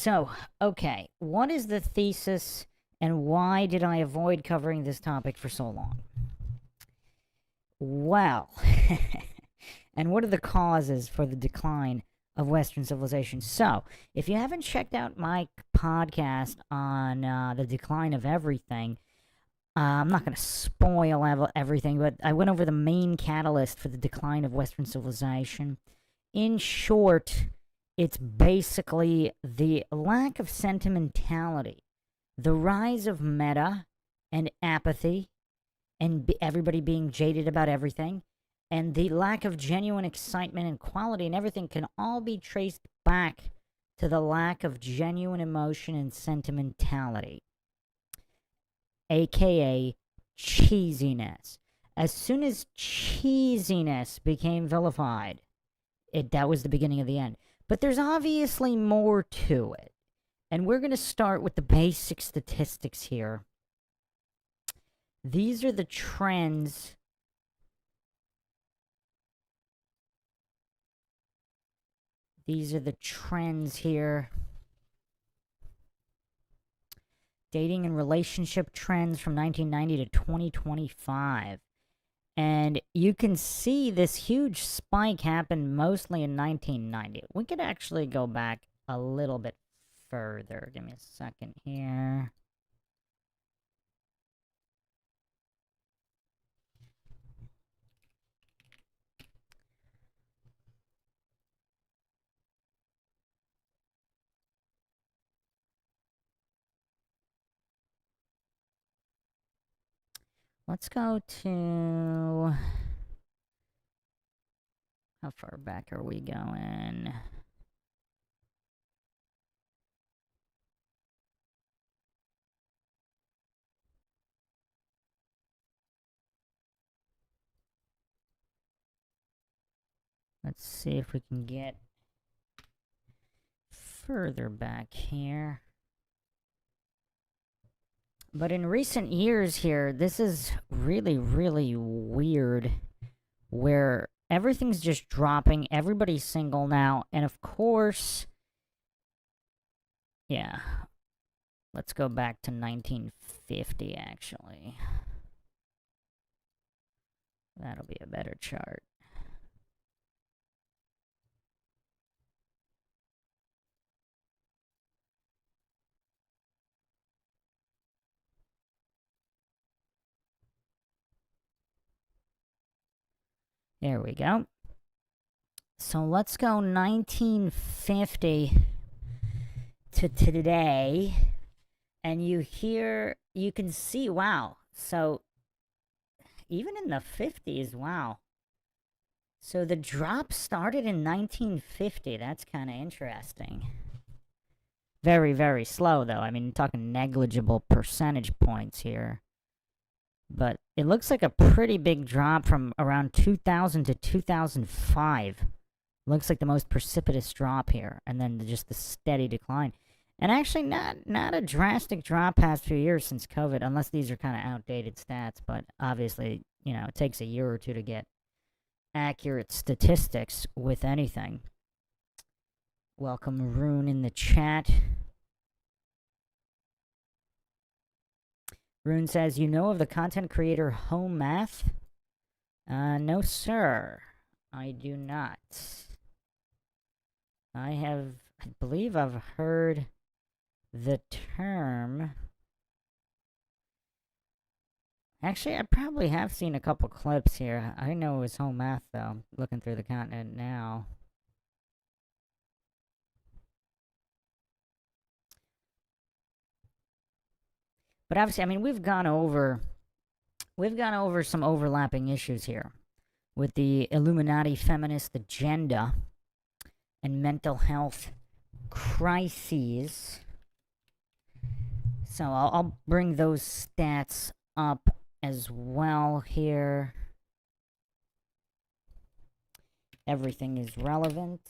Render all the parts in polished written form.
So, okay, what is the thesis and why did I avoid covering this topic for so long? Well, and what are the causes for the decline of Western civilization? So, if you haven't checked out my podcast on the decline of everything, I'm not going to spoil everything, but I went over the main catalyst for the decline of Western civilization. In short, it's basically the lack of sentimentality, the rise of meta and apathy, and everybody being jaded about everything, and the lack of genuine excitement and quality and everything can all be traced back to the lack of genuine emotion and sentimentality, aka cheesiness. As soon as cheesiness became vilified, that was the beginning of the end. But there's obviously more to it. And we're going to start with the basic statistics here. These are the trends. These are the trends here. Dating and relationship trends from 1990 to 2025. And you can see this huge spike happened mostly in 1990. We could actually go back a little bit further. Give me a second here. Let's go to... How far back are we going? Let's see if we can get further back here. But in recent years here, this is really, really weird, where everything's just dropping, everybody's single now, and of course, yeah, let's go back to 1950, actually. That'll be a better chart. There we go. So let's go 1950 to today. And you can see, wow. So even in the 50s, wow. So the drop started in 1950. That's kind of interesting. Very, very slow, though. I mean, talking negligible percentage points here. But it looks like a pretty big drop from around 2000 to 2005. Looks like the most precipitous drop here. And then just the steady decline. And actually not a drastic drop past few years since COVID, unless these are kind of outdated stats. But obviously, you know, it takes a year or two to get accurate statistics with anything. Welcome, Rune, in the chat. Rune says, you know of the content creator Home Math? No, sir. I do not. I believe I've heard the term. Actually, I probably have seen a couple clips here. I didn't know it was Home Math, though. I'm looking through the content now. But obviously, I mean, we've gone over some overlapping issues here with the Illuminati feminist agenda and mental health crises. So I'll bring those stats up as well here. Everything is relevant.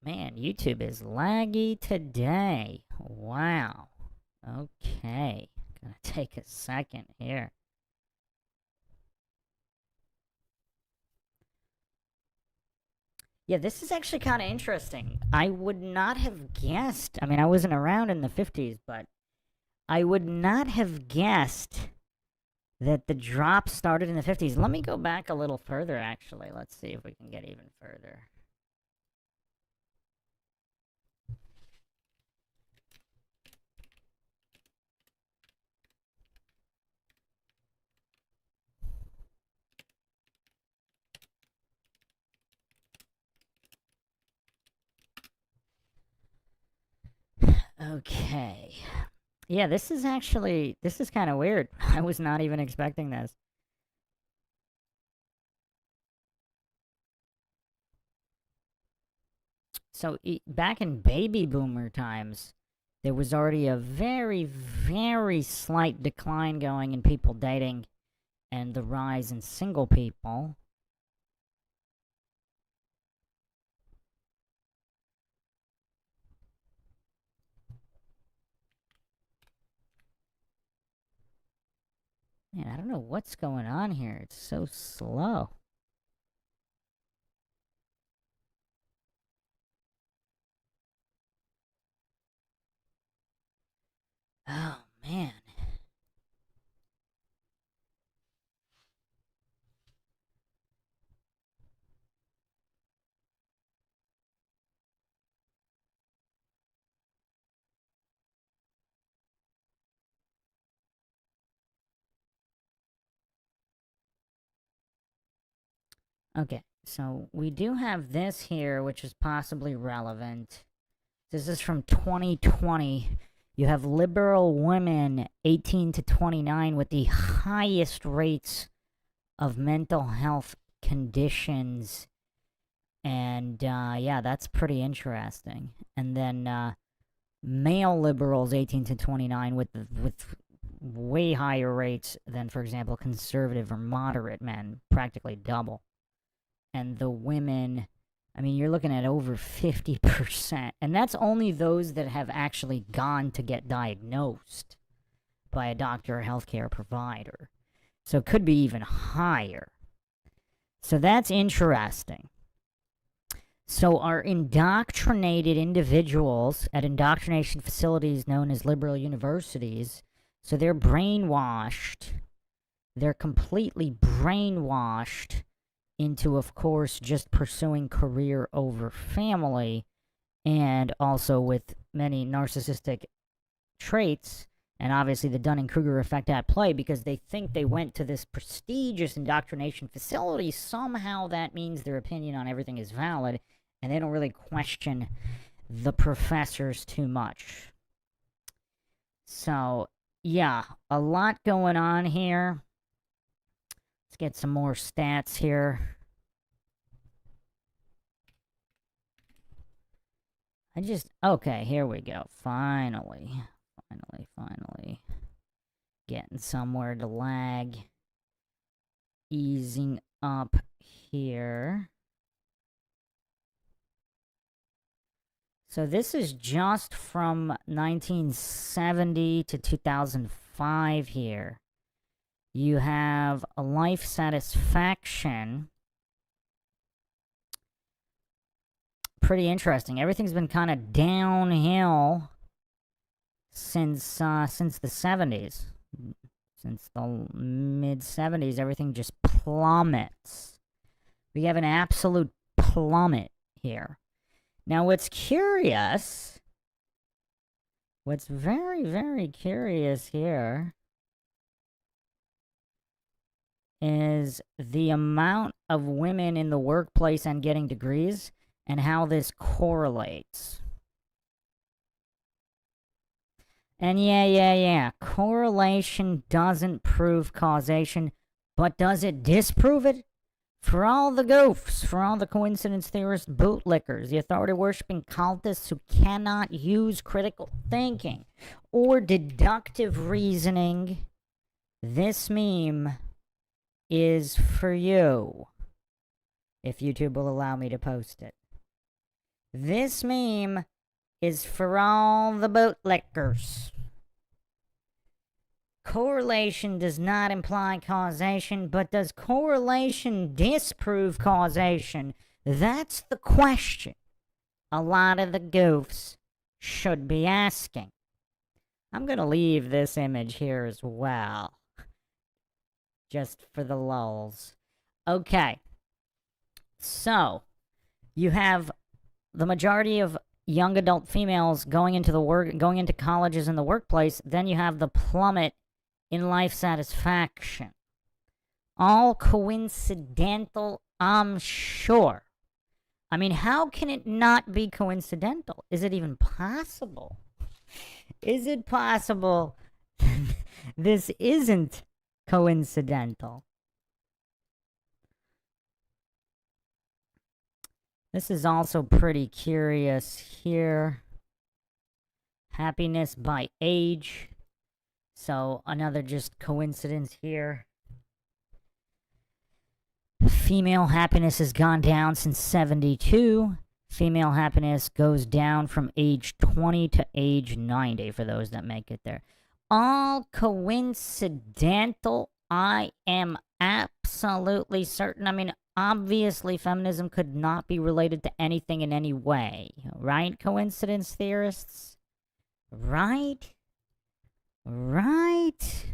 Man, YouTube is laggy today. Wow. Okay. Gonna take a second here. Yeah, this is actually kind of interesting. I would not have guessed. I mean, I wasn't around in the 50s, but I would not have guessed that the drop started in the 50s. Let me go back a little further, actually. Let's see if we can get even further. Okay. Yeah, this is kind of weird. I was not even expecting this. So back in baby boomer times, there was already a very, very slight decline going in people dating and the rise in single people. Man, I don't know what's going on here. It's so slow. Oh, man. Okay, so we do have this here, which is possibly relevant. This is from 2020. You have liberal women 18 to 29 with the highest rates of mental health conditions. And yeah, that's pretty interesting. And then male liberals 18 to 29 with way higher rates than, for example, conservative or moderate men, practically double. And the women, I mean, you're looking at over 50%. And that's only those that have actually gone to get diagnosed by a doctor or healthcare provider. So it could be even higher. So that's interesting. So our indoctrinated individuals at indoctrination facilities known as liberal universities, so they're brainwashed. They're completely brainwashed into, of course, just pursuing career over family, and also with many narcissistic traits, and obviously the Dunning-Kruger effect at play, because they think they went to this prestigious indoctrination facility. Somehow that means their opinion on everything is valid, and they don't really question the professors too much. So, yeah, a lot going on here. Let's get some more stats here. Okay, here we go. Finally. Getting somewhere to lag. Easing up here. So this is just from 1970 to 2005 here. You have a life satisfaction. Pretty interesting. Everything's been kind of downhill since the 70s. Since the mid-70s, everything just plummets. We have an absolute plummet here. Now, what's curious, what's very, very curious here is the amount of women in the workplace and getting degrees and how this correlates. And yeah, correlation doesn't prove causation, but does it disprove it? For all the goofs, for all the coincidence theorists, bootlickers, the authority-worshipping cultists who cannot use critical thinking or deductive reasoning, this meme is for you, if YouTube will allow me to post it. This meme is for all the bootlickers. Correlation does not imply causation, but does correlation disprove causation? That's the question a lot of the goofs should be asking. I'm going to leave this image here as well, just for the lulz. Okay, so you have the majority of young adult females going into colleges and the workplace. Then you have the plummet in life satisfaction. All coincidental, I'm sure. I mean, how can it not be coincidental? Is it even possible? Is it possible this isn't coincidental? This is also pretty curious here. Happiness by age. So another just coincidence here. Female happiness has gone down since 72. Female happiness goes down from age 20 to age 90 for those that make it there. All coincidental, I am absolutely certain. I mean, obviously feminism could not be related to anything in any way. Right, coincidence theorists? Right? Right?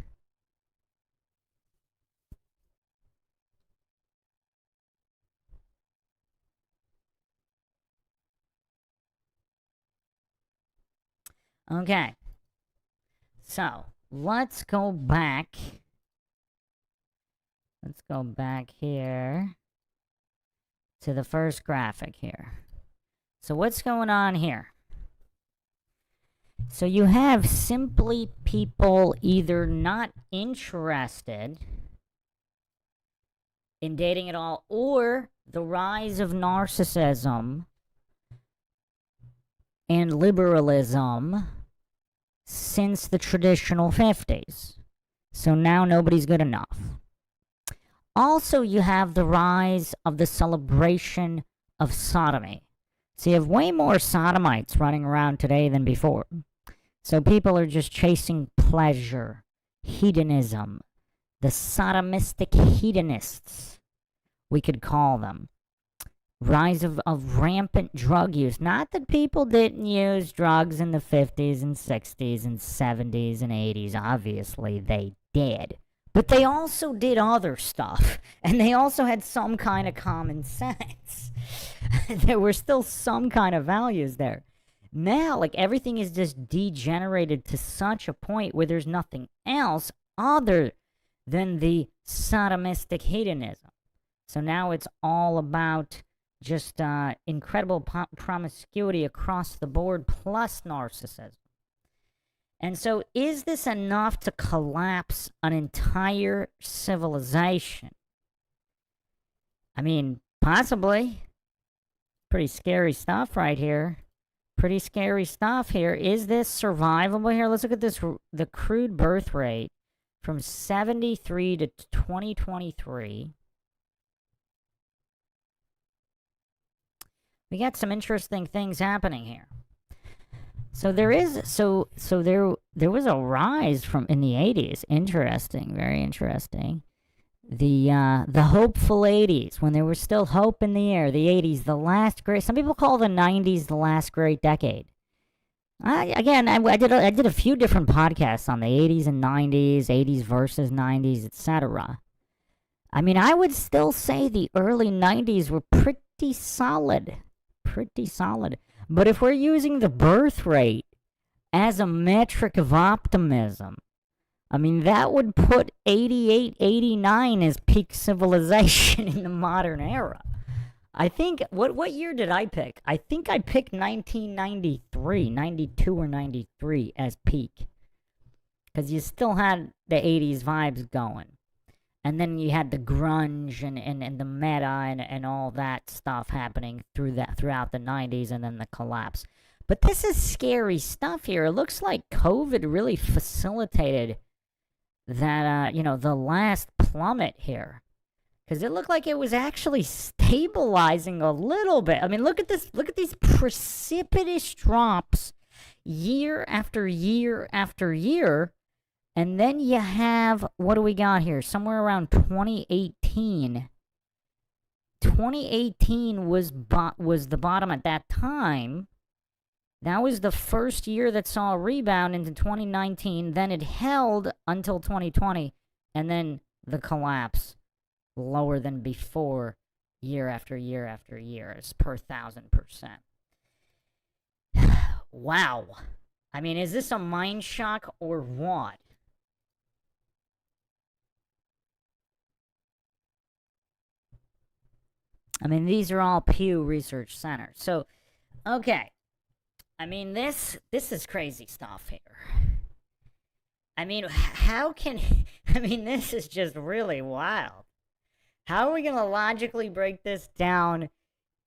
Okay. So, let's go back. Let's go back here to the first graphic here. So what's going on here? So you have simply people either not interested in dating at all, or the rise of narcissism and liberalism since the traditional 50s. So now nobody's good enough. Also, you have the rise of the celebration of sodomy. So you have way more sodomites running around today than before. So people are just chasing pleasure, hedonism, the sodomistic hedonists, we could call them. Rise of rampant drug use. Not that people didn't use drugs in the 50s and 60s and 70s and 80s. Obviously, they did. But they also did other stuff. And they also had some kind of common sense. There were still some kind of values there. Now, like, everything is just degenerated to such a point where there's nothing else other than the sodomistic hedonism. So now it's all about just incredible promiscuity across the board, plus narcissism. And so is this enough to collapse an entire civilization? I mean, possibly. Pretty scary stuff right here. Pretty scary stuff here. Is this survivable here? Let's look at this, the crude birth rate from 73 to 2023. We got some interesting things happening here. So there was a rise from in the 80s. Interesting, very interesting. The hopeful 80s, when there was still hope in the air. The 80s, the last great. Some people call the 90s the last great decade. I did a few different podcasts on the 80s and 90s, 80s versus 90s, etc. I mean, I would still say the early 90s were pretty solid. Pretty solid. But if we're using the birth rate as a metric of optimism, I mean, that would put 88, 89 as peak civilization in the modern era. I think, what year did I pick? I think I picked 1993, 92 or 93 as peak. Because you still had the 80s vibes going. And then you had the grunge and the meta and all that stuff happening throughout the 90s, and then the collapse. But this is scary stuff here. It looks like COVID really facilitated that, the last plummet here. Because it looked like it was actually stabilizing a little bit. I mean, look at this. Look at these precipitous drops year after year after year. And then you have, what do we got here? Somewhere around 2018 2018 was the bottom at that time. That was the first year that saw a rebound into 2019. Then it held until 2020, and then the collapse, lower than before, year after year after year, as per 1,000%. Wow. I mean, is this a mind shock or what? I mean, these are all Pew Research Center. So, okay. I mean, this is crazy stuff here. I mean, how can... I mean, this is just really wild. How are we going to logically break this down?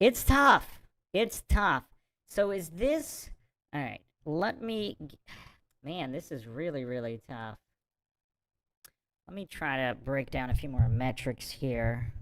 It's tough. It's tough. So is this... All right, let me... Man, this is really, really tough. Let me try to break down a few more metrics here.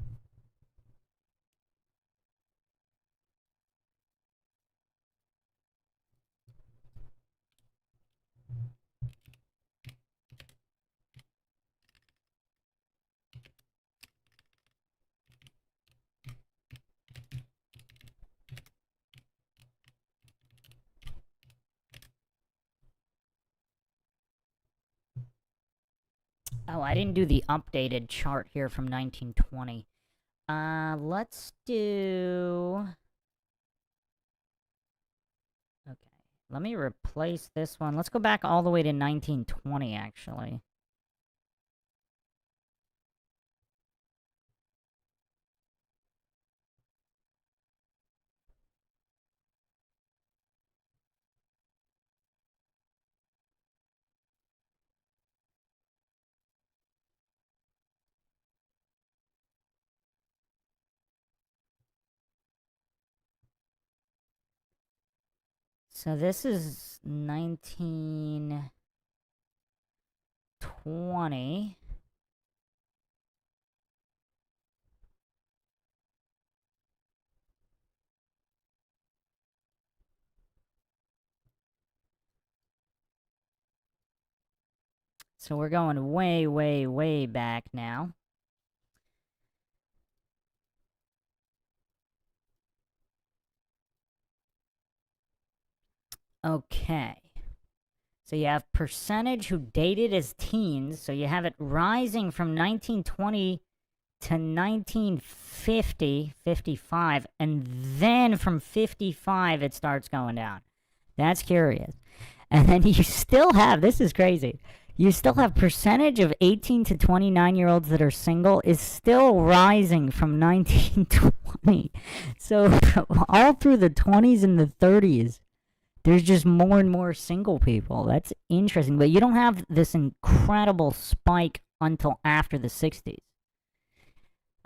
Oh, I didn't do the updated chart here from 1920. Let's do... Okay, let me replace this one. Let's go back all the way to 1920, actually. So this is 1920. So we're going way, way, way back now. Okay. So you have percentage who dated as teens. So you have it rising from 1920 to 1950, 55, and then from 55 it starts going down. That's curious. And then you still have, this is crazy, you still have percentage of 18 to 29-year-olds that are single is still rising from 1920. So all through the 20s and the 30s, there's just more and more single people. That's interesting. But you don't have this incredible spike until after the 60s.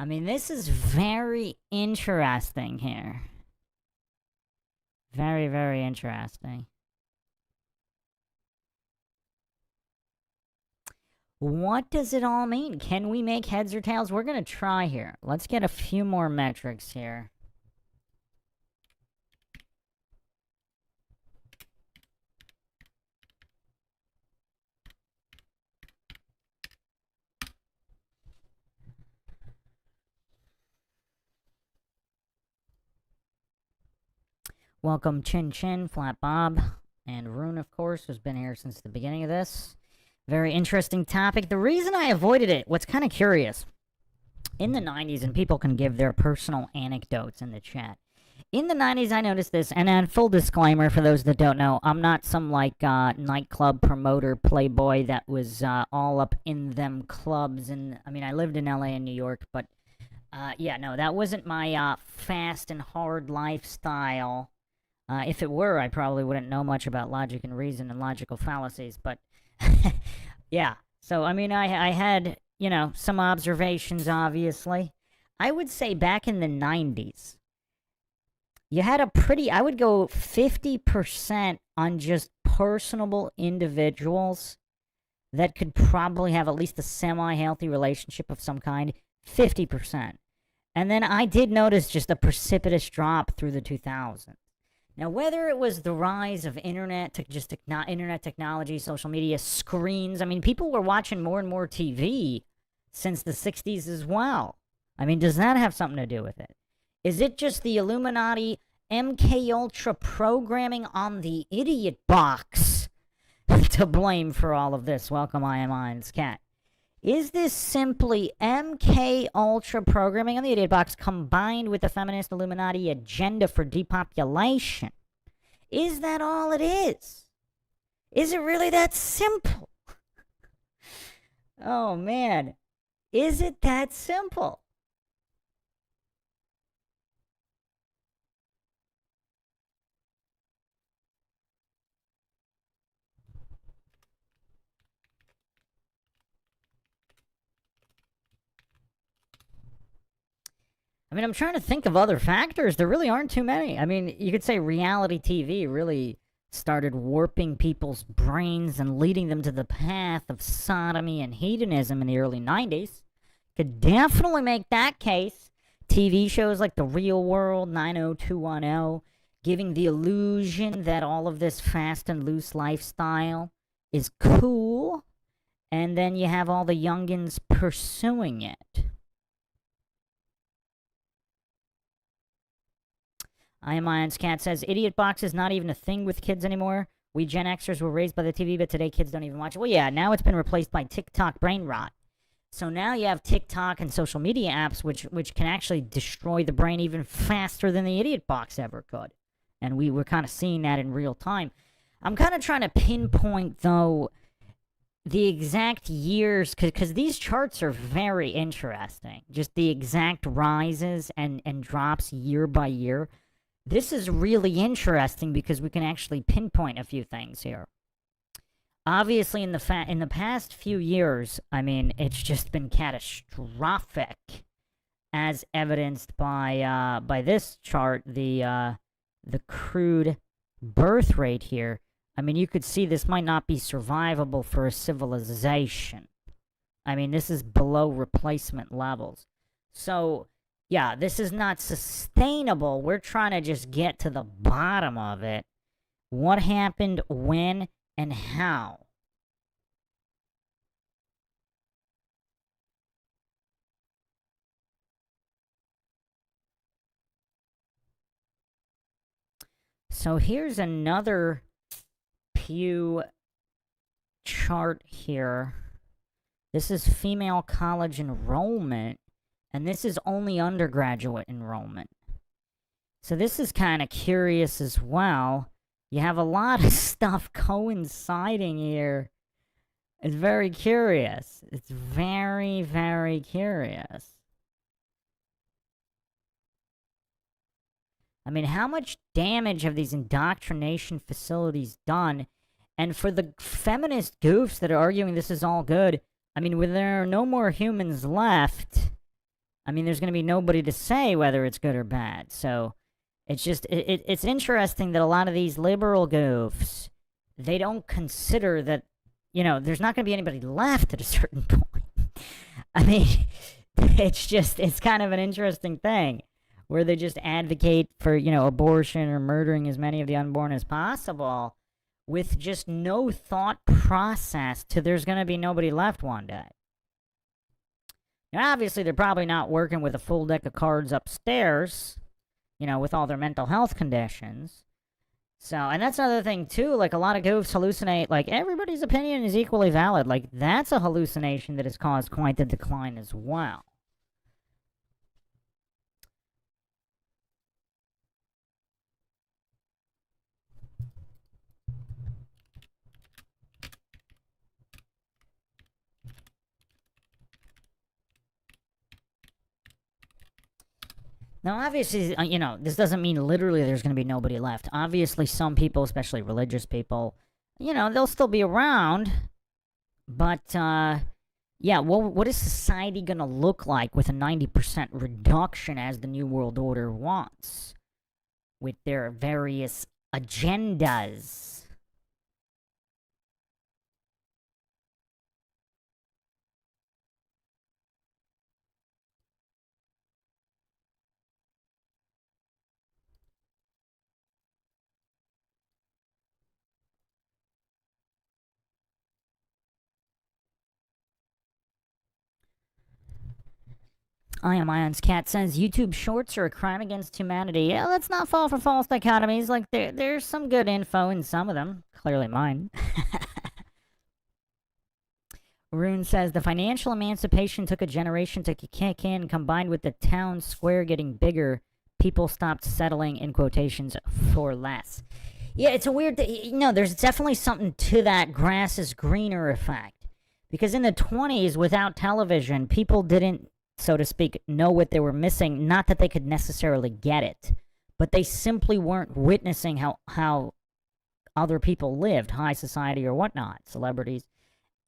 I mean, this is very interesting here. Very, very interesting. What does it all mean? Can we make heads or tails? We're going to try here. Let's get a few more metrics here. Welcome Chin Chin, Flat Bob, and Rune, of course, who's been here since the beginning of this. Very interesting topic. The reason I avoided it, what's kind of curious, in the 90s, and people can give their personal anecdotes in the chat. In the 90s, I noticed this, and full disclaimer for those that don't know, I'm not some, like, nightclub promoter playboy that was all up in them clubs. And I mean, I lived in LA and New York, but, yeah, no, that wasn't my fast and hard lifestyle. If it were, I probably wouldn't know much about logic and reason and logical fallacies, but, yeah. So, I mean, I had, you know, some observations, obviously. I would say back in the 90s, you had a pretty, I would go 50% on just personable individuals that could probably have at least a semi-healthy relationship of some kind. 50%. And then I did notice just a precipitous drop through the 2000s. Now, whether it was the rise of internet technology, social media, screens, I mean, people were watching more and more TV since the 60s as well. I mean, does that have something to do with it? Is it just the Illuminati MK Ultra programming on the idiot box to blame for all of this? Welcome, I am Iron's Cat. Is this simply MK Ultra programming on the idiot box combined with the feminist Illuminati agenda for depopulation? Is that all it is? Is it really that simple? Oh man, is it that simple? I mean, I'm trying to think of other factors. There really aren't too many. I mean, you could say reality TV really started warping people's brains and leading them to the path of sodomy and hedonism in the early 90s. Could definitely make that case. TV shows like The Real World, 90210, giving the illusion that all of this fast and loose lifestyle is cool. And then you have all the youngins pursuing it. I am Iron's Cat says, idiot box is not even a thing with kids anymore. We Gen Xers were raised by the TV, but today kids don't even watch it. Well, yeah, now it's been replaced by TikTok brain rot. So now you have TikTok and social media apps which can actually destroy the brain even faster than the idiot box ever could. And we're kind of seeing that in real time. I'm kind of trying to pinpoint, though, the exact years, because these charts are very interesting. Just the exact rises and drops year by year. This is really interesting because we can actually pinpoint a few things here. Obviously, in the past few years, I mean, it's just been catastrophic, as evidenced by this chart, the crude birth rate here. I mean, you could see this might not be survivable for a civilization. I mean, this is below replacement levels. So, yeah, this is not sustainable. We're trying to just get to the bottom of it. What happened, when, and how? So here's another Pew chart here. This is female college enrollment, and this is only undergraduate enrollment. So this is kind of curious as well. You have a lot of stuff coinciding here. It's very curious. It's very, very curious. I mean, how much damage have these indoctrination facilities done? And for the feminist goofs that are arguing this is all good, I mean, when there are no more humans left, I mean, there's going to be nobody to say whether it's good or bad. So it's just, it's interesting that a lot of these liberal goofs, they don't consider that, you know, there's not going to be anybody left at a certain point. I mean, it's kind of an interesting thing where they just advocate for, you know, abortion or murdering as many of the unborn as possible with just no thought process to there's going to be nobody left one day. Now, obviously, they're probably not working with a full deck of cards upstairs, you know, with all their mental health conditions. So, and that's another thing, too. Like, a lot of goofs hallucinate. Like, everybody's opinion is equally valid. Like, that's a hallucination that has caused quite the decline as well. Now, obviously, you know, this doesn't mean literally there's going to be nobody left. Obviously, some people, especially religious people, you know, they'll still be around. But, yeah, what is society going to look like with a 90% reduction as the New World Order wants? With their various agendas. I am Ion's Cat says YouTube Shorts are a crime against humanity. Yeah, let's not fall for false dichotomies. Like there's some good info in some of them. Clearly mine. Rune says the financial emancipation took a generation to kick in, combined with the town square getting bigger. People stopped settling, in quotations, for less. Yeah, it's a weird there's definitely something to that grass is greener effect. Because in the 20s, without television, people didn't, so to speak, know what they were missing. Not that they could necessarily get it, but they simply weren't witnessing how other people lived, high society or whatnot, celebrities.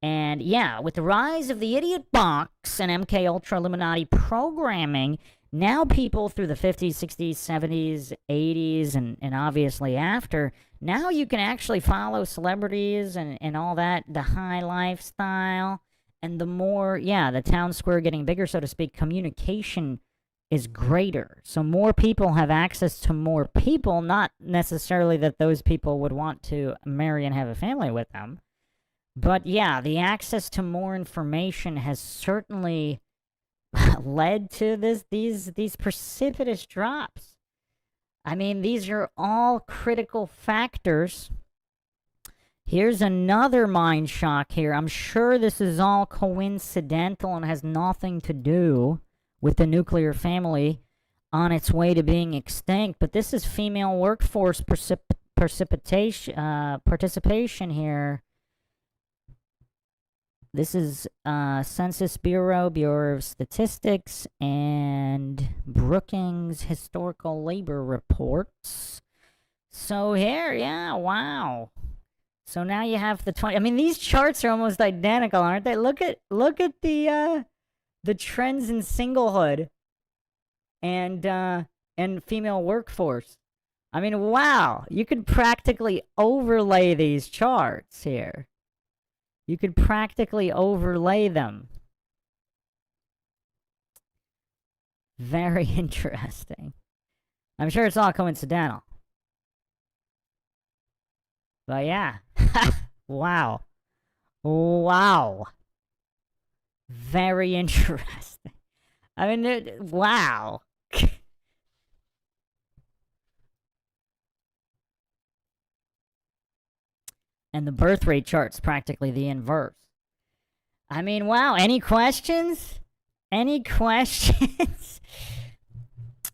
And yeah, with the rise of the idiot box and MK Ultra Illuminati programming, now people through the 50s, 60s, 70s, 80s, and obviously after, now you can actually follow celebrities and all that, the high lifestyle, and the more, the town square getting bigger, so to speak, communication is greater. So more people have access to more people, not necessarily that those people would want to marry and have a family with them. But yeah, the access to more information has certainly led to these precipitous drops. I mean, these are all critical factors. Here's another mind shock here. I'm sure this is all coincidental and has nothing to do with the nuclear family on its way to being extinct, but this is female workforce participation here. This is Census Bureau, Bureau of Statistics, and Brookings Historical Labor Reports. So here, wow. So now you have the 20. I mean, these charts are almost identical, aren't they? Look at the trends in singlehood and female workforce. I mean, wow. You could practically overlay these charts here. You could practically overlay them. Very interesting. I'm sure it's all coincidental. But yeah. Wow. Wow. Very interesting. I mean, wow. And the birth rate chart's practically the inverse. I mean, wow. Any questions? Any questions?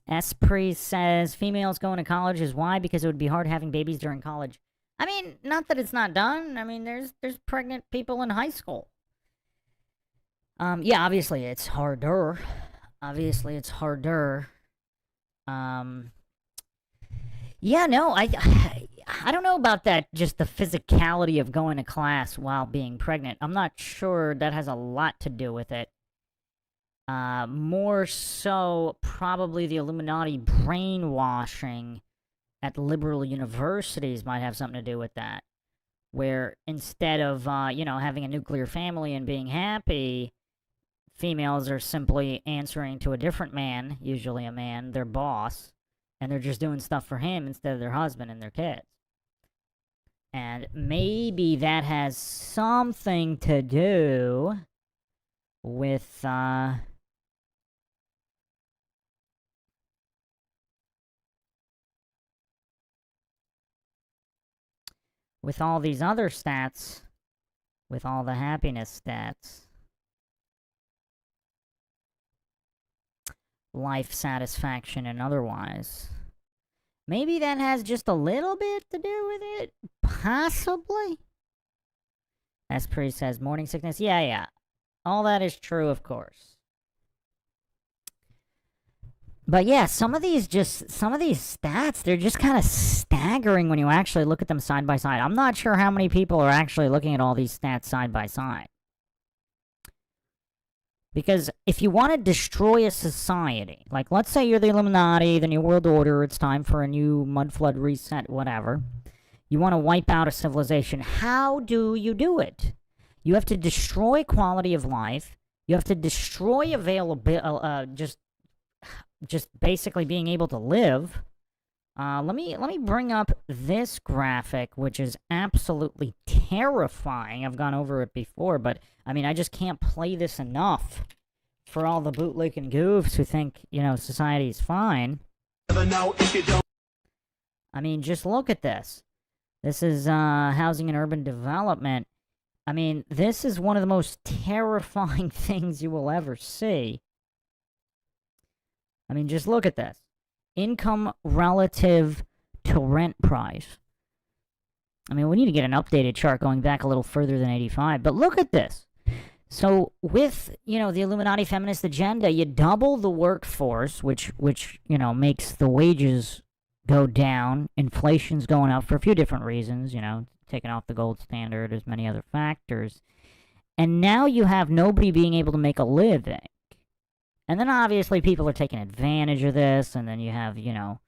Esprit says females going to college is why? Because it would be hard having babies during college. I mean, not that it's not done. I mean, there's pregnant people in high school. Yeah, obviously it's harder. Yeah, no, I don't know about that, just the physicality of going to class while being pregnant. I'm not sure that has a lot to do with it. More so, probably the Illuminati brainwashing at liberal universities might have something to do with that. Where instead of, having a nuclear family and being happy, females are simply answering to a different man, usually a man, their boss, and they're just doing stuff for him instead of their husband and their kids. And maybe that has something to do with, with all these other stats, with all the happiness stats. Life satisfaction and otherwise. Maybe that has just a little bit to do with it? Possibly? Esprit says morning sickness. Yeah. All that is true, of course. But yeah, some of these stats, they're just kind of staggering when you actually look at them side by side. I'm not sure how many people are actually looking at all these stats side by side. Because if you want to destroy a society, like let's say you're the Illuminati, the New World Order, it's time for a new mud flood reset, whatever. You want to wipe out a civilization. How do you do it? You have to destroy quality of life. You have to destroy availability, just basically being able to live. Let me bring up this graphic, which is absolutely terrifying. I've gone over it before, but I mean, I just can't play this enough for all the bootlicking goofs who think, you know, society's fine. I mean, just look at this. This is housing and urban development. I mean, this is one of the most terrifying things you will ever see. I mean, just look at this. Income relative to rent price. I mean, we need to get an updated chart going back a little further than 85. But look at this. So with, you know, the Illuminati feminist agenda, you double the workforce, which you know, makes the wages go down. Inflation's going up for a few different reasons, you know, taking off the gold standard, as many other factors. And now you have nobody being able to make a living. And then obviously people are taking advantage of this, and then you have, you know,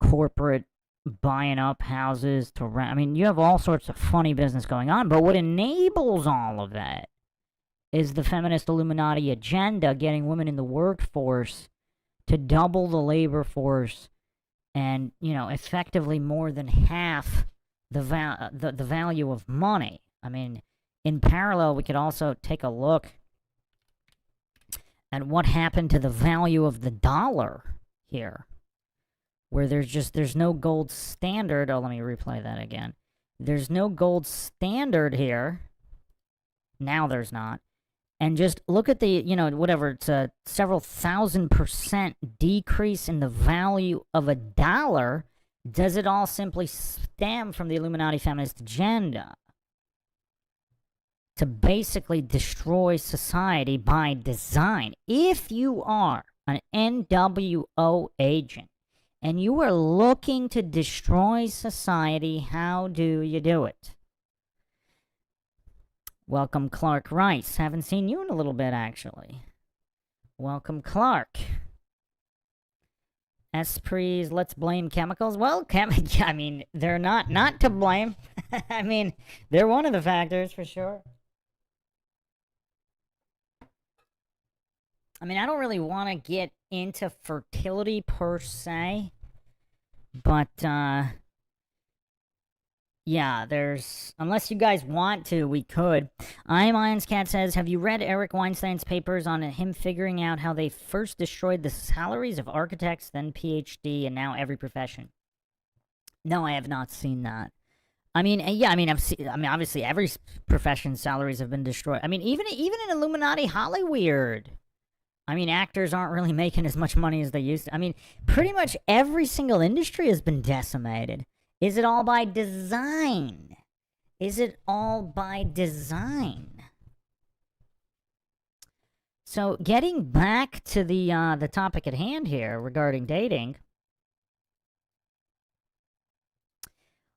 corporate buying up houses to rent. I mean, you have all sorts of funny business going on, but what enables all of that is the feminist Illuminati agenda, getting women in the workforce to double the labor force and, you know, effectively more than half the value of money. I mean, in parallel, we could also take a look at what happened to the value of the dollar here, where there's no gold standard. Oh, let me replay that again. There's no gold standard here. Now there's not. And just look at the, you know, whatever, it's a several 1,000% decrease in the value of a dollar. Does it all simply stem from the Illuminati feminist agenda to basically destroy society by design? If you are an NWO agent and you are looking to destroy society, how do you do it? Welcome, Clark Rice. Haven't seen you in a little bit, actually. Welcome, Clark. Esprits, let's blame chemicals. Well, I mean, they're not to blame. I mean, they're one of the factors, for sure. I mean, I don't really want to get into fertility per se, but, yeah, unless you guys want to, we could. I'm Iron's Cat says, have you read Eric Weinstein's papers on him figuring out how they first destroyed the salaries of architects, then PhD, and now every profession? No, I have not seen that. I mean, yeah, I mean, obviously every profession's salaries have been destroyed. I mean, even in Illuminati Hollywood, I mean, actors aren't really making as much money as they used to. I mean, pretty much every single industry has been decimated. Is it all by design? Is it all by design? So, getting back to the topic at hand here regarding dating,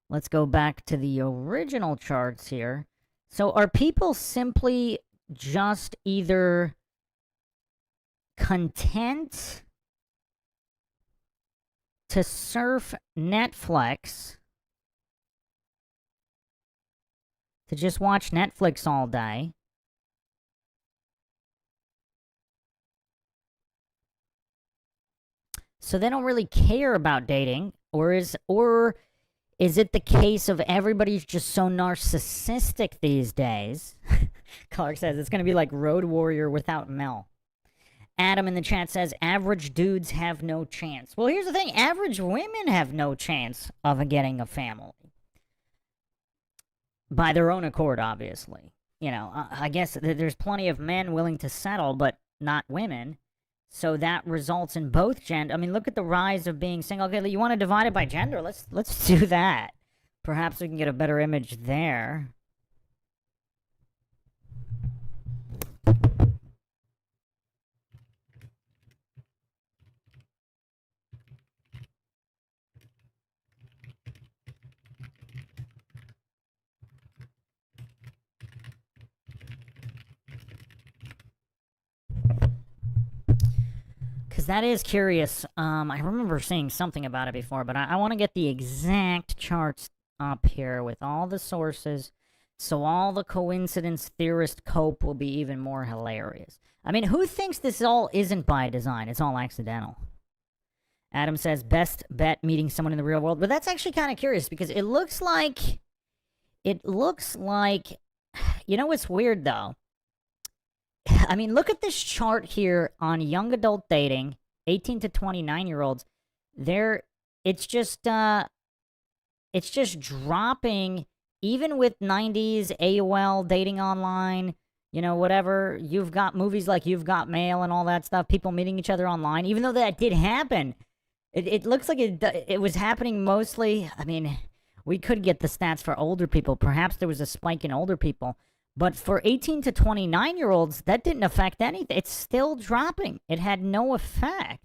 let's go back to the original charts here. So, are people simply just either content to surf Netflix, to just watch Netflix all day, so they don't really care about dating? Or is it the case of everybody's just so narcissistic these days? Clark says it's going to be like Road Warrior without Mel. Adam in the chat says, average dudes have no chance. Well, here's the thing. Average women have no chance of getting a family. By their own accord, obviously. You know, I guess there's plenty of men willing to settle, but not women. So that results in both gender. I mean, look at the rise of being single. Okay, you want to divide it by gender? Let's do that. Perhaps we can get a better image there. Because that is curious. I remember seeing something about it before, but I want to get the exact charts up here with all the sources, so all the coincidence theorist cope will be even more hilarious. I mean, who thinks this all isn't by design? It's all accidental. Adam says, best bet meeting someone in the real world. But that's actually kind of curious, because it looks like, you know what's weird, though? I mean, look at this chart here on young adult dating, 18 to 29-year-olds. There, it's just dropping, even with 90s AOL dating online, you know, whatever. You've got movies like You've Got Mail and all that stuff, people meeting each other online, even though that did happen. It looks like it was happening mostly. I mean, we could get the stats for older people. Perhaps there was a spike in older people. But for 18 to 29-year-olds, that didn't affect anything. It's still dropping. It had no effect.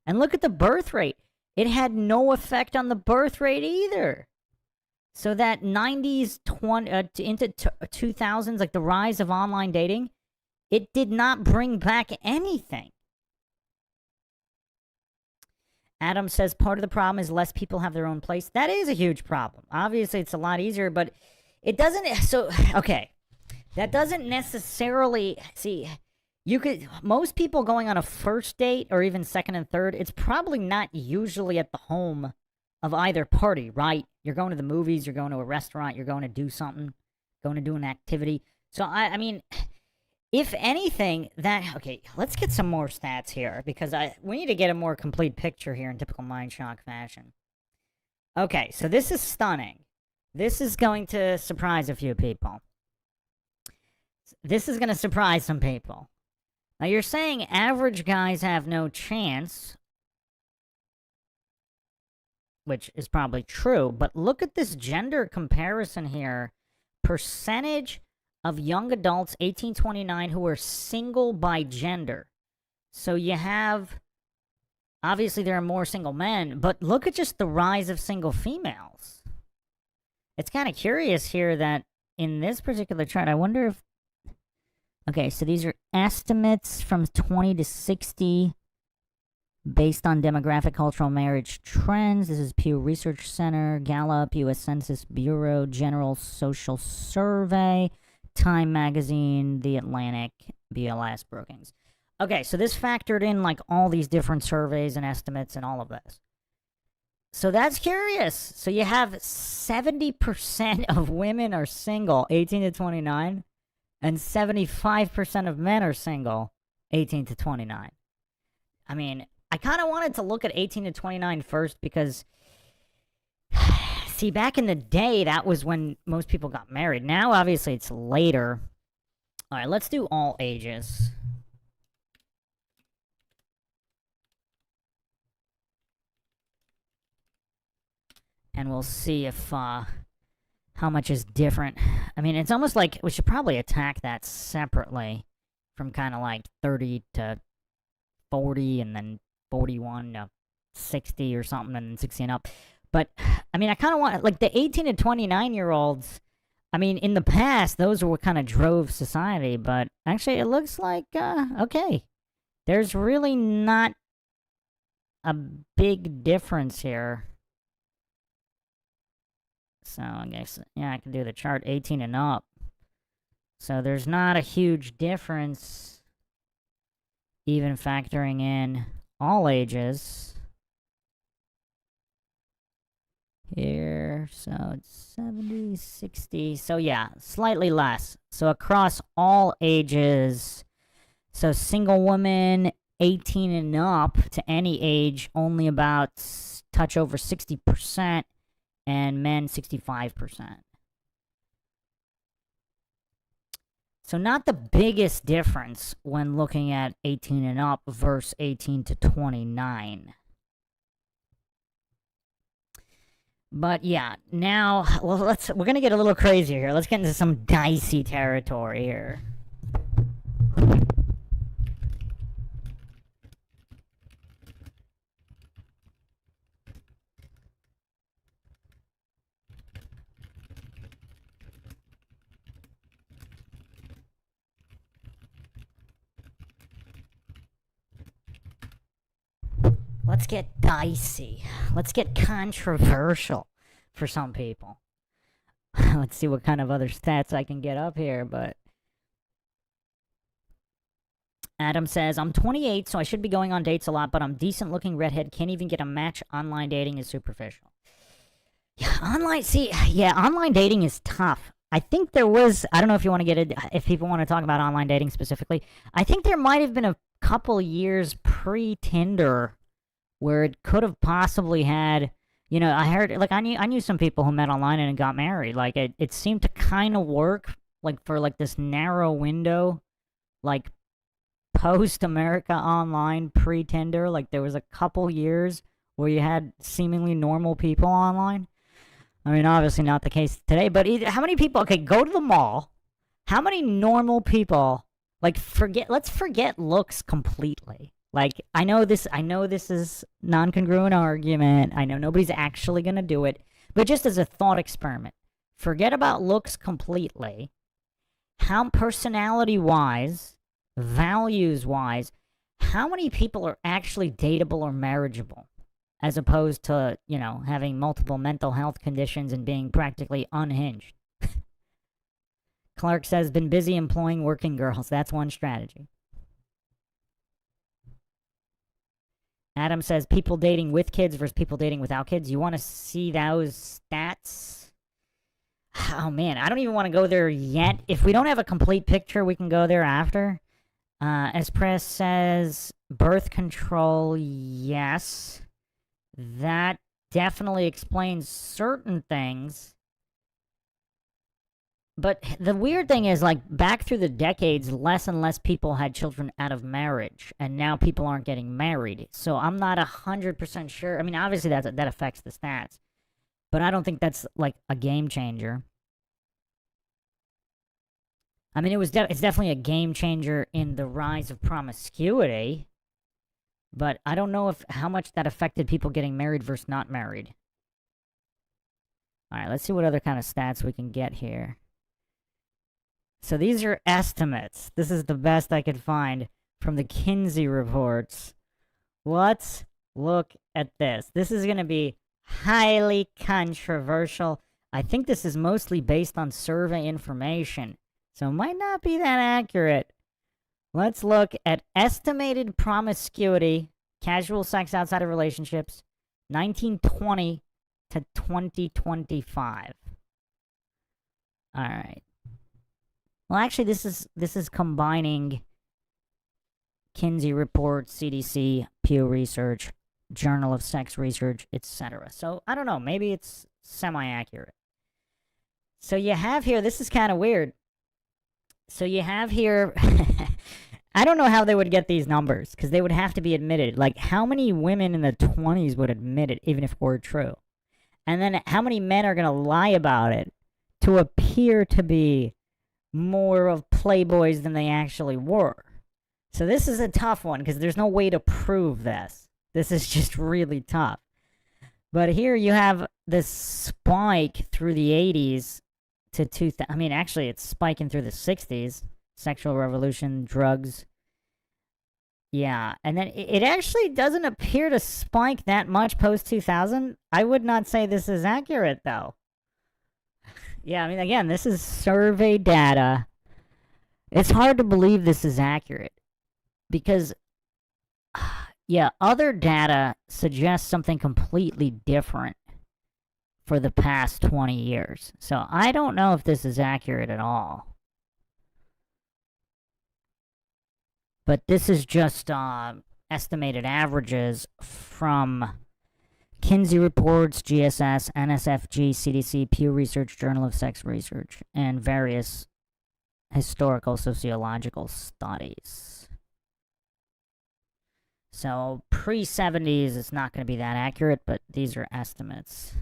And look at the birth rate. It had no effect on the birth rate either. So that 90s into 2000s, like the rise of online dating, it did not bring back anything. Adam says part of the problem is less people have their own place. That is a huge problem. Obviously, it's a lot easier, but it doesn't. So, okay. That doesn't necessarily, see, most people going on a first date or even second and third, it's probably not usually at the home of either party, right? You're going to the movies, you're going to a restaurant, you're going to do something, going to do an activity. So, I mean, if anything, okay, let's get some more stats here, because we need to get a more complete picture here in typical MindShock fashion. Okay, so this is stunning. This is going to surprise a few people. This is going to surprise some people. Now, you're saying average guys have no chance, which is probably true, but look at this gender comparison here. Percentage of young adults, 18-29, who are single by gender. So you have, obviously there are more single men, but look at just the rise of single females. It's kind of curious here that in this particular chart, I wonder if, okay, so these are estimates from 20 to 60 based on demographic, cultural, marriage trends. This is Pew Research Center, Gallup, U.S. Census Bureau, General Social Survey, Time Magazine, The Atlantic, BLS, Brookings. Okay, so this factored in like all these different surveys and estimates and all of this. So that's curious. So you have 70% of women are single, 18 to 29, and 75% of men are single, 18 to 29. I mean, I kind of wanted to look at 18 to 29 first because, see, back in the day, that was when most people got married. Now, obviously, it's later. All right, let's do all ages. And we'll see if, how much is different. I mean, it's almost like we should probably attack that separately from kind of like 30 to 40 and then 41 to 60 or something and then 60 and up. But, I mean, I kind of want, like, the 18 to 29-year-olds, I mean, in the past, those are what kind of drove society, but actually it looks like, okay, there's really not a big difference here. So, I guess, yeah, I can do the chart 18 and up. So, there's not a huge difference, even factoring in all ages. Here, so it's 70, 60, so yeah, slightly less. So across all ages, so single woman, 18 and up to any age, only about touch over 60%, and men 65%. So not the biggest difference when looking at 18 and up versus 18 to 29. But yeah, now, well, we're gonna get a little crazier here. Let's get into some dicey territory here. Let's get dicey. Let's get controversial for some people. Let's see what kind of other stats I can get up here, but Adam says, I'm 28, so I should be going on dates a lot, but I'm decent looking redhead, can't even get a match. Online dating is superficial. Yeah, online dating is tough. I think there was, I don't know if you want to get it, if people want to talk about online dating specifically, I think there might have been a couple years pre-Tinder where it could have possibly had, I heard, like, I knew some people who met online and got married. Like, it seemed to kind of work, like, for, like, this narrow window, like, post-America Online, pre-Tinder. Like, there was a couple years where you had seemingly normal people online. I mean, obviously not the case today, but how many people, okay, go to the mall. How many normal people, like, let's forget looks completely. Like, I know this is non-congruent argument. I know nobody's actually going to do it, but just as a thought experiment, forget about looks completely. How personality-wise, values-wise, how many people are actually dateable or marriageable? As opposed to, having multiple mental health conditions and being practically unhinged. Clark says, been busy employing working girls. That's one strategy. Adam says, people dating with kids versus people dating without kids. You want to see those stats? Oh, man, I don't even want to go there yet. If we don't have a complete picture, we can go there after. Espress says, birth control, yes. That definitely explains certain things. But the weird thing is, like, back through the decades, less and less people had children out of marriage, and now people aren't getting married. So I'm not 100% sure. I mean, obviously that affects the stats, but I don't think that's, like, a game changer. I mean, it's definitely a game changer in the rise of promiscuity. But I don't know how much that affected people getting married versus not married. All right, let's see what other kind of stats we can get here. So these are estimates. This is the best I could find from the Kinsey reports. Let's look at this. This is going to be highly controversial. I think this is mostly based on survey information, so it might not be that accurate. Let's look at estimated promiscuity, casual sex outside of relationships, 1920 to 2025. All right. Well, actually, this is combining Kinsey reports, CDC, Pew Research, Journal of Sex Research, etc. So I don't know. Maybe it's semi-accurate. So you have here. This is kind of weird. So you have here. I don't know how they would get these numbers, because they would have to be admitted. Like, how many women in the 20s would admit it, even if it were true? And then how many men are going to lie about it to appear to be more of playboys than they actually were? So this is a tough one, because there's no way to prove this. This is just really tough. But here you have this spike through the 80s to 2000. I mean, actually, it's spiking through the 60s. Sexual revolution, drugs. Yeah, and then it actually doesn't appear to spike that much post-2000. I would not say this is accurate, though. Yeah, I mean, again, this is survey data. It's hard to believe this is accurate because, yeah, other data suggests something completely different for the past 20 years. So I don't know if this is accurate at all. But this is just estimated averages from Kinsey Reports, GSS, NSFG, CDC, Pew Research, Journal of Sex Research, and various historical sociological studies. So pre-70s, it's not going to be that accurate, but these are estimates.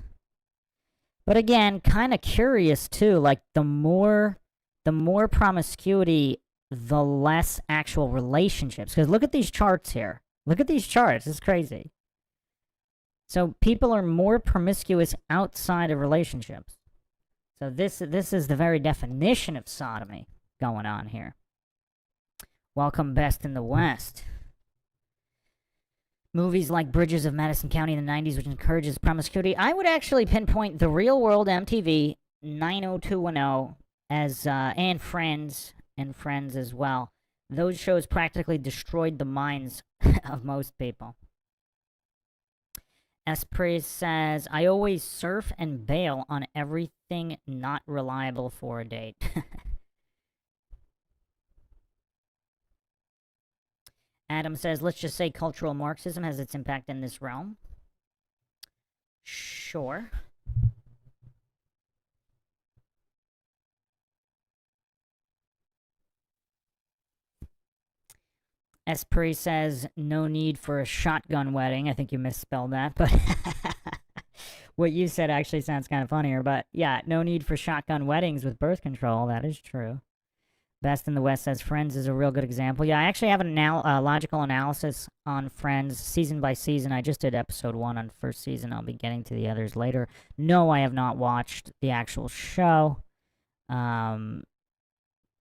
But again, kind of curious too, like the more promiscuity, the less actual relationships. Because look at these charts here. Look at these charts. It's crazy. So people are more promiscuous outside of relationships. So this is the very definition of sodomy going on here. Welcome Best in the West. Movies like Bridges of Madison County in the 90s, which encourages promiscuity. I would actually pinpoint The Real World, MTV, 90210, as and Friends as well. Those shows practically destroyed the minds of most people. Esprit says, I always surf and bail on everything not reliable for a date. Adam says, let's just say cultural Marxism has its impact in this realm. Sure. Esprit says, no need for a shotgun wedding. I think you misspelled that, but what you said actually sounds kind of funnier. But yeah, no need for shotgun weddings with birth control. That is true. Best in the West says Friends is a real good example. Yeah, I actually have an logical analysis on Friends season by season. I just did episode 1 on first season. I'll be getting to the others later. No, I have not watched the actual show.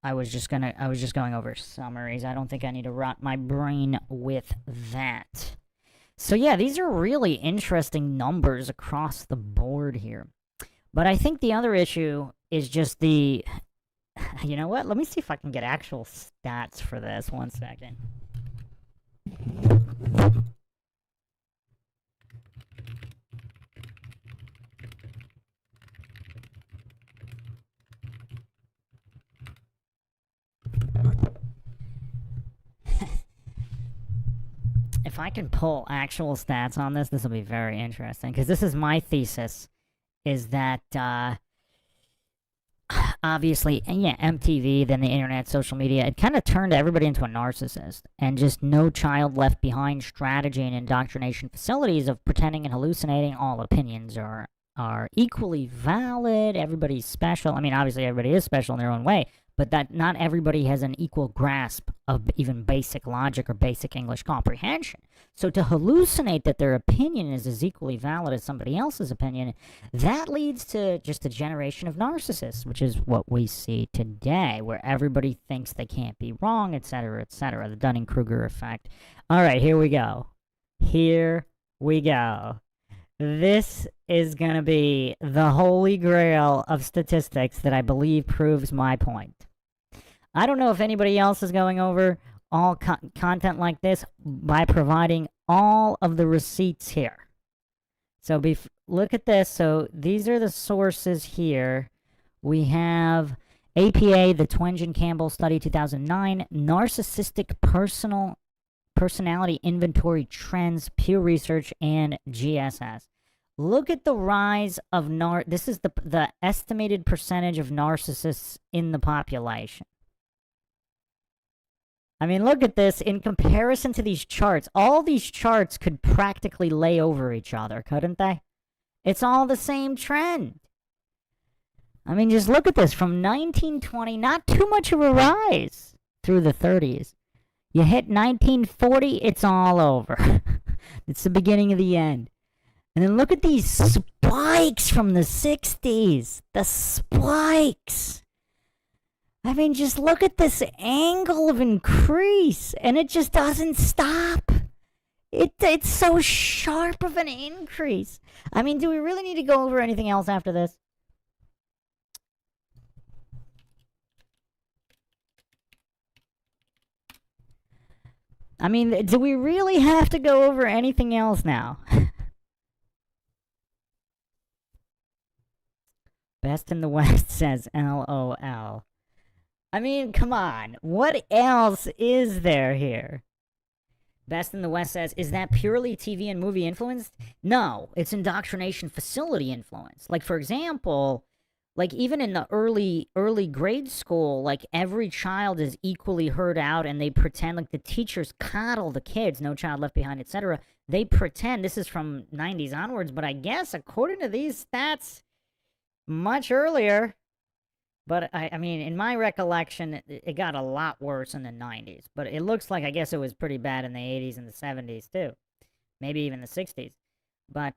I was just going over summaries. I don't think I need to rot my brain with that. So yeah, these are really interesting numbers across the board here. But I think the other issue is just the... You know what? Let me see if I can get actual stats for this. 1 second. If I can pull actual stats on this, this will be very interesting. Because this is my thesis, is that... obviously, and yeah, MTV, then the internet, social media, it kind of turned everybody into a narcissist. And just no child left behind strategy and indoctrination facilities of pretending and hallucinating all opinions are equally valid. Everybody's special. I mean, obviously everybody is special in their own way, but that not everybody has an equal grasp of even basic logic or basic English comprehension. So to hallucinate that their opinion is as equally valid as somebody else's opinion, that leads to just a generation of narcissists, which is what we see today, where everybody thinks they can't be wrong, etc., etc., the Dunning-Kruger effect. All right, here we go. Here we go. This is going to be the holy grail of statistics that I believe proves my point. I don't know if anybody else is going over all content like this by providing all of the receipts here. So look at this. So these are the sources here. We have APA, the Twengen Campbell Study 2009, Narcissistic Personality Inventory Trends, Pew Research, and GSS. Look at the rise of this is the estimated percentage of narcissists in the population. I mean, look at this. In comparison to these charts, all these charts could practically lay over each other, couldn't they? It's all the same trend. I mean, just look at this. From 1920, not too much of a rise through the 30s. You hit 1940, it's all over. It's the beginning of the end. And then look at these spikes from the 60s. The spikes. I mean, just look at this angle of increase, and it just doesn't stop. It's so sharp of an increase. I mean, do we really need to go over anything else after this? I mean, do we really have to go over anything else now? Best in the West says LOL. I mean, come on. What else is there here? Best in the West says, is that purely TV and movie influenced? No, it's indoctrination facility influence. Like, for example, like even in the early grade school, like every child is equally heard out, and they pretend like the teachers coddle the kids, no child left behind, etc. They pretend, this is from 90s onwards, but I guess according to these stats, much earlier. But, I mean, in my recollection, it got a lot worse in the 90s. But it looks like, I guess it was pretty bad in the 80s and the 70s, too. Maybe even the 60s. But,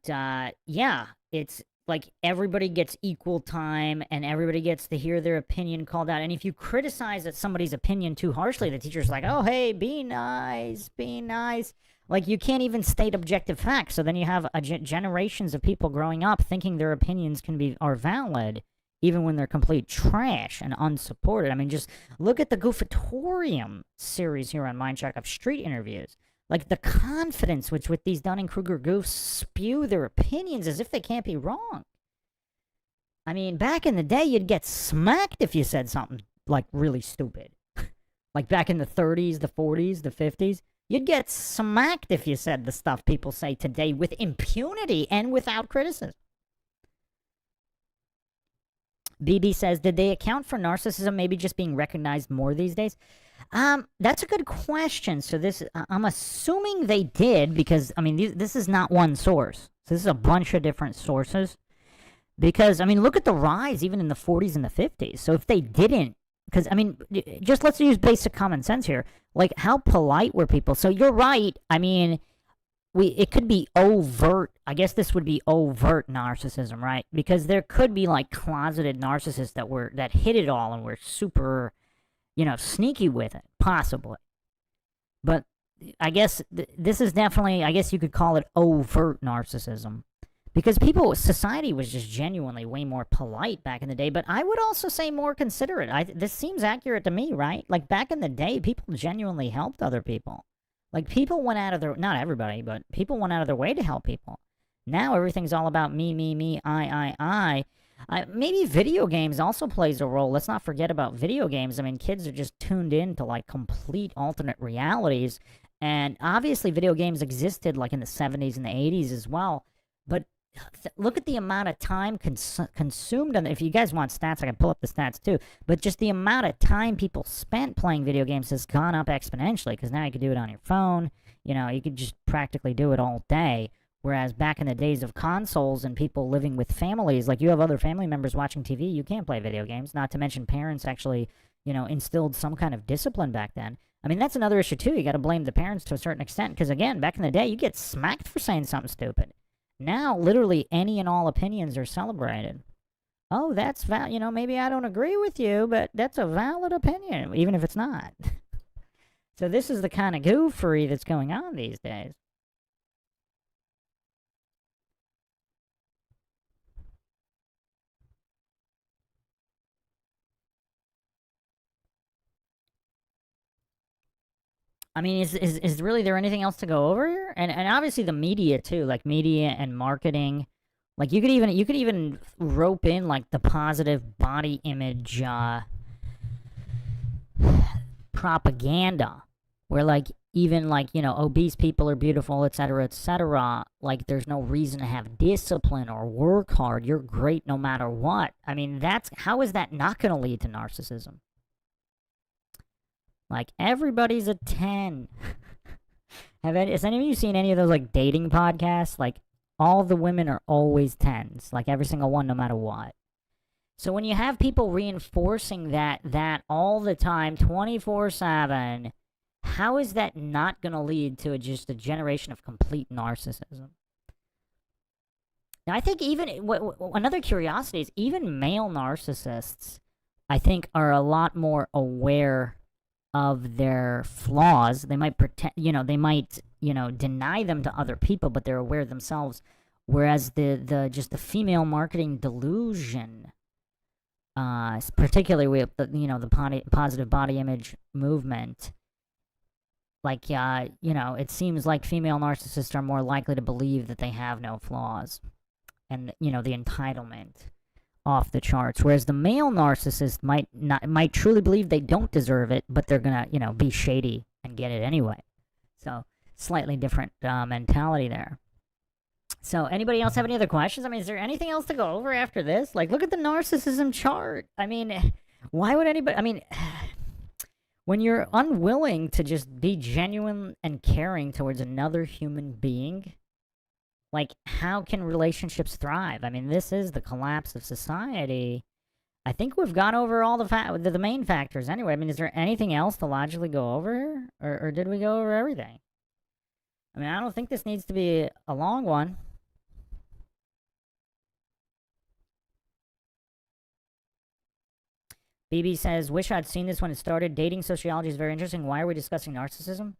yeah, it's like everybody gets equal time, and everybody gets to hear their opinion called out. And if you criticize somebody's opinion too harshly, the teacher's like, oh, hey, be nice, be nice. Like, you can't even state objective facts. So then you have generations of people growing up thinking their opinions are valid, even when they're complete trash and unsupported. I mean, just look at the Goofatorium series here on MindShock of street interviews. Like the confidence with these Dunning-Kruger goofs spew their opinions as if they can't be wrong. I mean, back in the day, you'd get smacked if you said something like really stupid. Like back in the 30s, the 40s, the 50s, you'd get smacked if you said the stuff people say today with impunity and without criticism. BB says, did they account for narcissism maybe just being recognized more these days? That's a good question. So I'm assuming they did because, I mean, this is not one source. So this is a bunch of different sources. Because, I mean, look at the rise even in the 40s and the 50s. So if they didn't, because, I mean, just let's use basic common sense here. Like, how polite were people? So you're right. I mean, it could be overt. I guess this would be overt narcissism, right? Because there could be, like, closeted narcissists that hid it all and were super, sneaky with it, possibly. But I guess this is definitely, I guess you could call it overt narcissism. Because society was just genuinely way more polite back in the day, but I would also say more considerate. This seems accurate to me, right? Like back in the day, people genuinely helped other people. Like people went out of their, not everybody, but people went out of their way to help people. Now everything's all about me, I. Maybe video games also plays a role. Let's not forget about video games. I mean, kids are just tuned in to like complete alternate realities. And obviously video games existed like in the 70s and the 80s as well. But look at the amount of time consumed on. If you guys want stats, I can pull up the stats too. But just the amount of time people spent playing video games has gone up exponentially because now you can do it on your phone. You could just practically do it all day. Whereas back in the days of consoles and people living with families, like you have other family members watching TV, you can't play video games. Not to mention parents actually, instilled some kind of discipline back then. I mean, that's another issue too. You got to blame the parents to a certain extent because again, back in the day, you get smacked for saying something stupid. Now, literally, any and all opinions are celebrated. Oh, that's maybe I don't agree with you, but that's a valid opinion, even if it's not. So this is the kind of goofery that's going on these days. I mean, is really there anything else to go over here? And obviously the media too, like media and marketing. Like you could even rope in like the positive body image propaganda, where like even like obese people are beautiful, etc., etc. Like there's no reason to have discipline or work hard. You're great no matter what. I mean, how is that not going to lead to narcissism? Like, everybody's a 10. Has any of you seen any of those, like, dating podcasts? Like, all the women are always 10s. Like, every single one, no matter what. So when you have people reinforcing that all the time, 24/7, how is that not going to lead to just a generation of complete narcissism? Now, I think even, another curiosity is even male narcissists, I think, are a lot more aware of their flaws. They might pretend, they might, deny them to other people, but they're aware themselves. Whereas the female marketing delusion, particularly with the positive body image movement, like, it seems like female narcissists are more likely to believe that they have no flaws, and the entitlement off the charts, whereas the male narcissist might truly believe they don't deserve it, but they're gonna be shady and get it anyway. So slightly different mentality there. So anybody else have any other questions? I mean, is there anything else to go over after this? Like, look at the narcissism chart. I mean, why would anybody? I mean, when you're unwilling to just be genuine and caring towards another human being, like, how can relationships thrive? I mean, this is the collapse of society. I think we've gone over all the main factors anyway. I mean, is there anything else to logically go over here? Or did we go over everything? I mean, I don't think this needs to be a long one. BB says, wish I'd seen this when it started. Dating sociology is very interesting. Why are we discussing narcissism?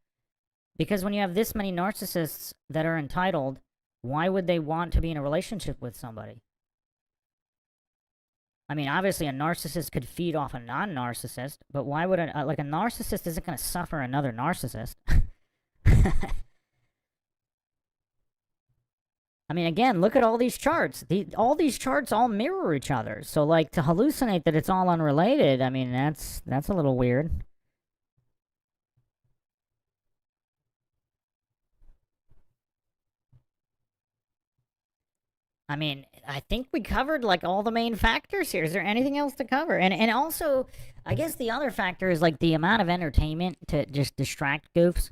Because when you have this many narcissists that are entitled, why would they want to be in a relationship with somebody? I mean, obviously a narcissist could feed off a non-narcissist, but why would a narcissist isn't going to suffer another narcissist? I mean, again, look at all these charts. All these charts all mirror each other. So, like, to hallucinate that it's all unrelated, I mean, that's a little weird. I mean, I think we covered like all the main factors here. Is there anything else to cover? And also, I guess the other factor is like the amount of entertainment to just distract goofs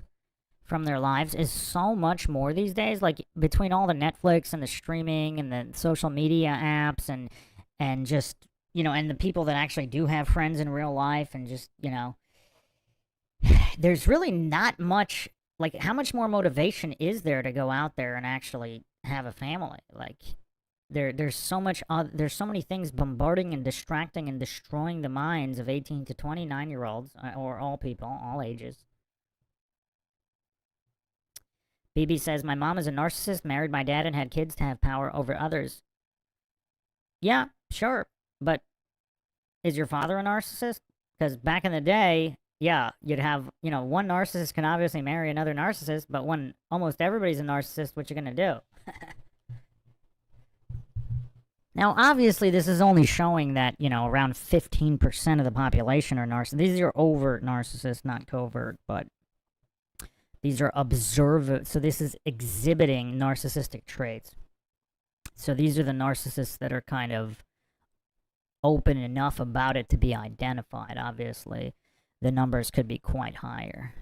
from their lives is so much more these days. Like between all the Netflix and the streaming and the social media apps and just and the people that actually do have friends in real life and just there's really not much. Like, how much more motivation is there to go out there and actually have a family? Like, there's so much there's so many things bombarding and distracting and destroying the minds of 18 to 29-year-olds or all people, all ages. BB says, my mom is a narcissist, married my dad and had kids to have power over others. Yeah, sure, but is your father a narcissist? Because back in the day, yeah, you'd have, one narcissist can obviously marry another narcissist, but when almost everybody's a narcissist, what you gonna do? Now, obviously, this is only showing that, around 15% of the population are narcissists. These are overt narcissists, not covert, but these are observant. So this is exhibiting narcissistic traits. So these are the narcissists that are kind of open enough about it to be identified. Obviously, the numbers could be quite higher.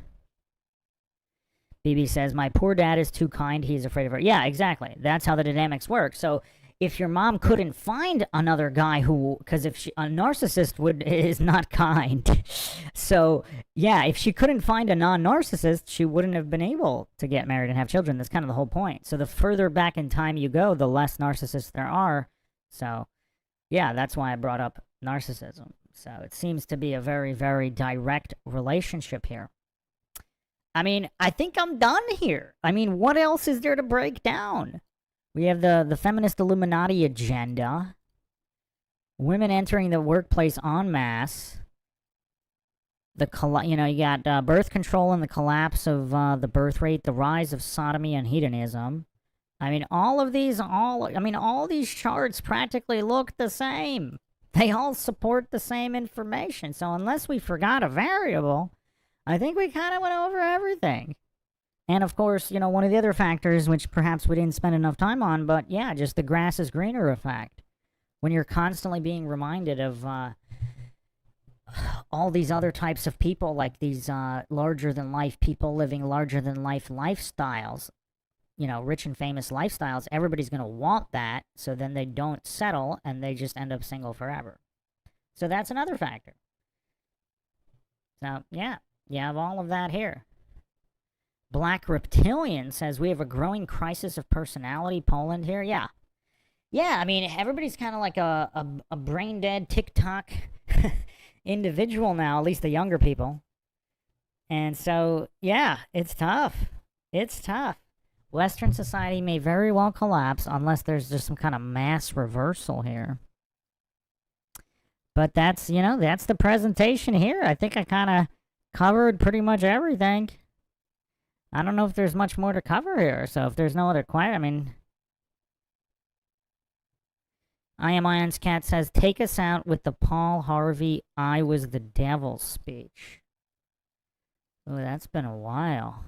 BB says, my poor dad is too kind. He's afraid of her. Yeah, exactly. That's how the dynamics work. So if your mom couldn't find another guy because if a narcissist is not kind. So yeah, if she couldn't find a non-narcissist, she wouldn't have been able to get married and have children. That's kind of the whole point. So the further back in time you go, the less narcissists there are. So yeah, that's why I brought up narcissism. So it seems to be a very, very direct relationship here. I mean, I think I'm done here. I mean, what else is there to break down? We have the feminist Illuminati agenda. Women entering the workplace en masse. You got birth control and the collapse of the birth rate, the rise of sodomy and hedonism. I mean, all these charts practically look the same. They all support the same information. So unless we forgot a variable, I think we kind of went over everything. And of course, one of the other factors, which perhaps we didn't spend enough time on, but yeah, just the grass is greener effect. When you're constantly being reminded of all these other types of people, like these larger-than-life people living larger-than-life lifestyles, rich and famous lifestyles, everybody's going to want that, so then they don't settle, and they just end up single forever. So that's another factor. So, yeah, you have all of that here. Black Reptilian says, we have a growing crisis of personality, Poland here. Yeah. Yeah, I mean, everybody's kind of like a brain-dead TikTok individual now, at least the younger people. And so, yeah, it's tough. It's tough. Western society may very well collapse unless there's just some kind of mass reversal here. But that's the presentation here. I think I kind of covered pretty much everything. I don't know if there's much more to cover here, so if there's no other question, I mean... I Am Ion's Cat says, take us out with the Paul Harvey I was the devil speech. Oh, that's been a while.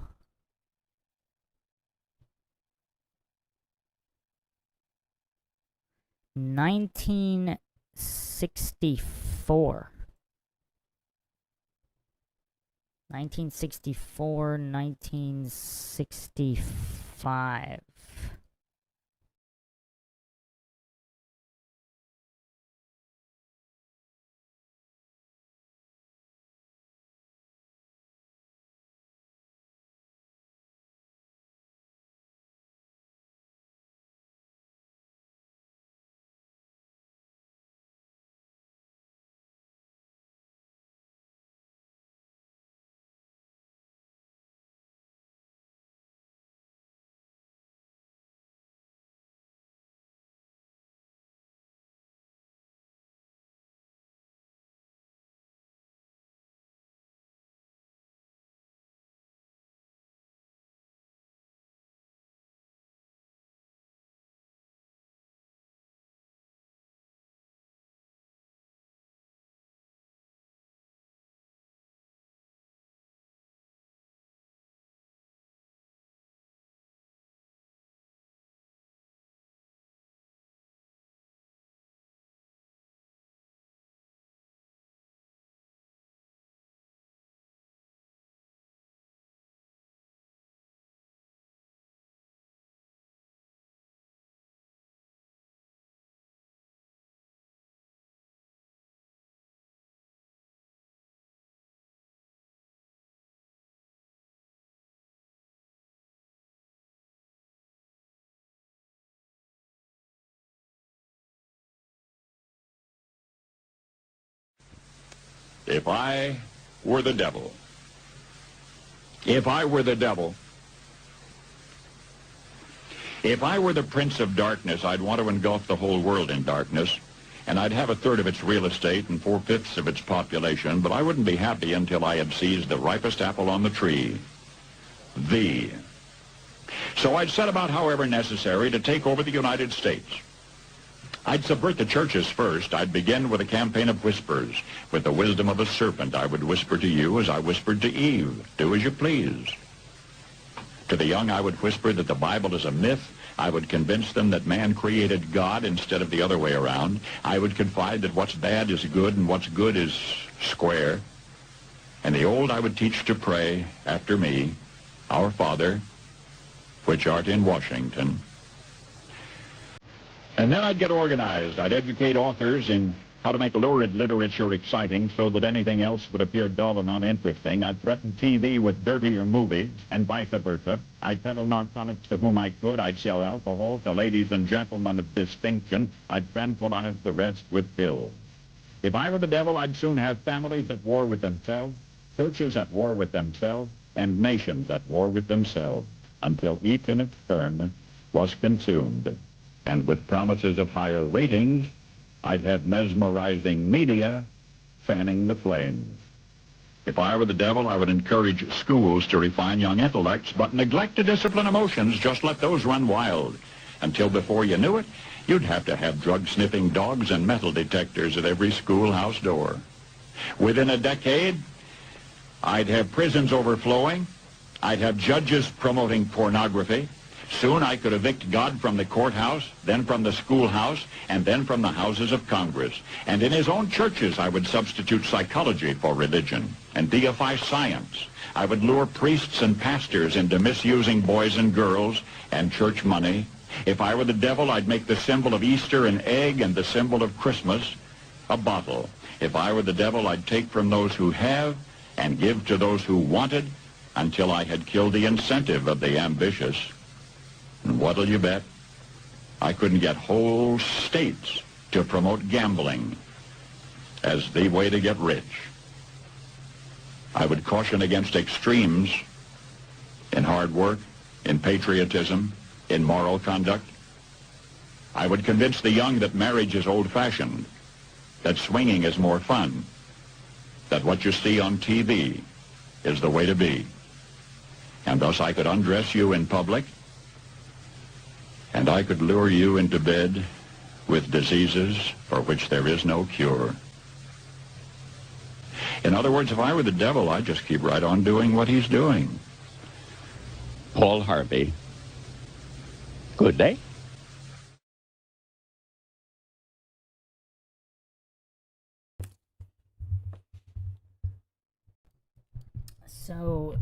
$1964. 1964, 1965. If I were the devil, if I were the devil, if I were the prince of darkness, I'd want to engulf the whole world in darkness, and I'd have a third of its real estate and 4/5 of its population, but I wouldn't be happy until I had seized the ripest apple on the tree, thee. So I'd set about, however necessary, to take over the United States. I'd subvert the churches first. I'd begin with a campaign of whispers. With the wisdom of a serpent, I would whisper to you as I whispered to Eve, do as you please. To the young, I would whisper that the Bible is a myth. I would convince them that man created God instead of the other way around. I would confide that what's bad is good and what's good is square. And the old I would teach to pray after me, Our Father, which art in Washington. And then I'd get organized. I'd educate authors in how to make lurid literature exciting so that anything else would appear dull and uninteresting. I'd threaten TV with dirtier movies and vice versa. I'd peddle narcotics to whom I could. I'd sell alcohol to ladies and gentlemen of distinction. I'd tranquilize the rest with pills. If I were the devil, I'd soon have families at war with themselves, churches at war with themselves, and nations at war with themselves, until each in its turn was consumed. And with promises of higher ratings, I'd have mesmerizing media fanning the flames. If I were the devil, I would encourage schools to refine young intellects, but neglect to discipline emotions. Just let those run wild. Until before you knew it, you'd have to have drug-sniffing dogs and metal detectors at every schoolhouse door. Within a decade, I'd have prisons overflowing. I'd have judges promoting pornography. Soon I could evict God from the courthouse, then from the schoolhouse, and then from the houses of Congress. And in his own churches, I would substitute psychology for religion and deify science. I would lure priests and pastors into misusing boys and girls and church money. If I were the devil, I'd make the symbol of Easter an egg and the symbol of Christmas a bottle. If I were the devil, I'd take from those who have and give to those who wanted until I had killed the incentive of the ambitious. And what'll you bet? I couldn't get whole states to promote gambling as the way to get rich. I would caution against extremes in hard work, in patriotism, in moral conduct. I would convince the young that marriage is old-fashioned, that swinging is more fun, that what you see on TV is the way to be. And thus I could undress you in public, and I could lure you into bed with diseases for which there is no cure. In other words, if I were the devil, I'd just keep right on doing what he's doing. Paul Harvey. Good day. So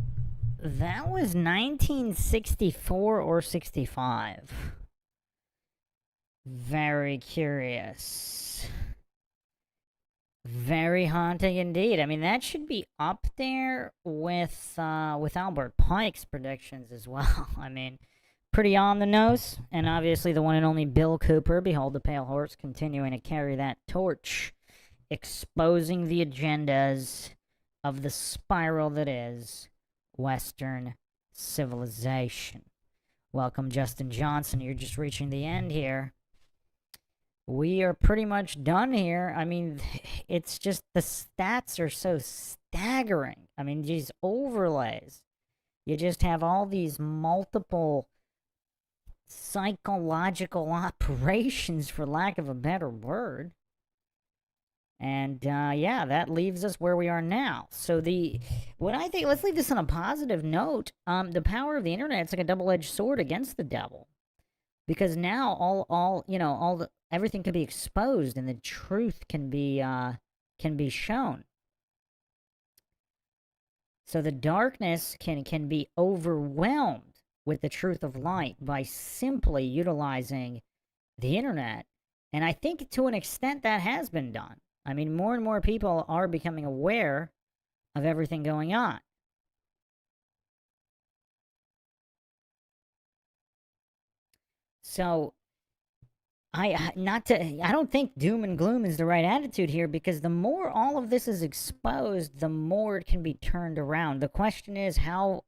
that was 1964 or 65. Very curious. Very haunting indeed. I mean, that should be up there with Albert Pike's predictions as well. I mean, pretty on the nose. And obviously the one and only Bill Cooper, behold the pale horse, continuing to carry that torch, exposing the agendas of the spiral that is Western civilization. Welcome, Justin Johnson. You're just reaching the end here. We are pretty much done here. I mean, it's just the stats are so staggering. I mean, these overlays. You just have all these multiple psychological operations, for lack of a better word. And, yeah, that leaves us where we are now. So what I think, let's leave this on a positive note. The power of the internet, it's like a double-edged sword against the devil. Because now everything can be exposed and the truth can be shown. So the darkness can be overwhelmed with the truth of light by simply utilizing the internet. And I think to an extent that has been done. I mean, more and more people are becoming aware of everything going on. So I don't think doom and gloom is the right attitude here, because the more all of this is exposed, the more it can be turned around. The question is, how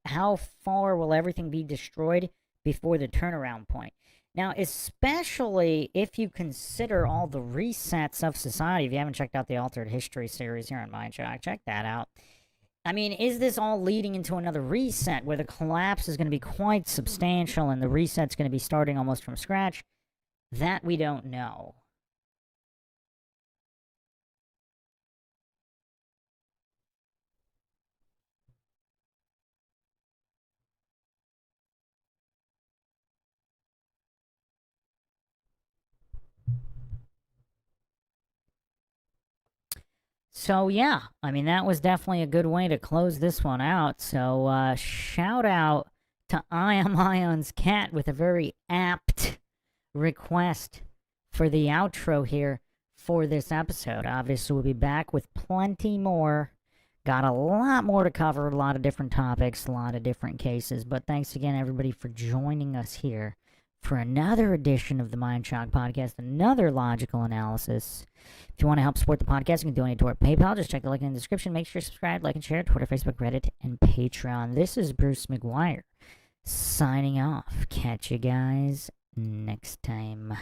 far will everything be destroyed before the turnaround point? Now, especially if you consider all the resets of society. If you haven't checked out the Altered History series here on MindShock, check that out. I mean, is this all leading into another reset where the collapse is going to be quite substantial and the reset's going to be starting almost from scratch? That we don't know. So yeah, I mean, that was definitely a good way to close this one out. So shout out to I Am Ion's cat with a very apt request for the outro here for this episode. Obviously, we'll be back with plenty more. Got a lot more to cover, a lot of different topics, a lot of different cases. But thanks again, everybody, for joining us here for another edition of the MindShock Podcast, another logical analysis. If you want to help support the podcast, you can donate to our PayPal. Just check the link in the description. Make sure to subscribe, like, and share. Twitter, Facebook, Reddit, and Patreon. This is Bruce McGuire signing off. Catch you guys next time.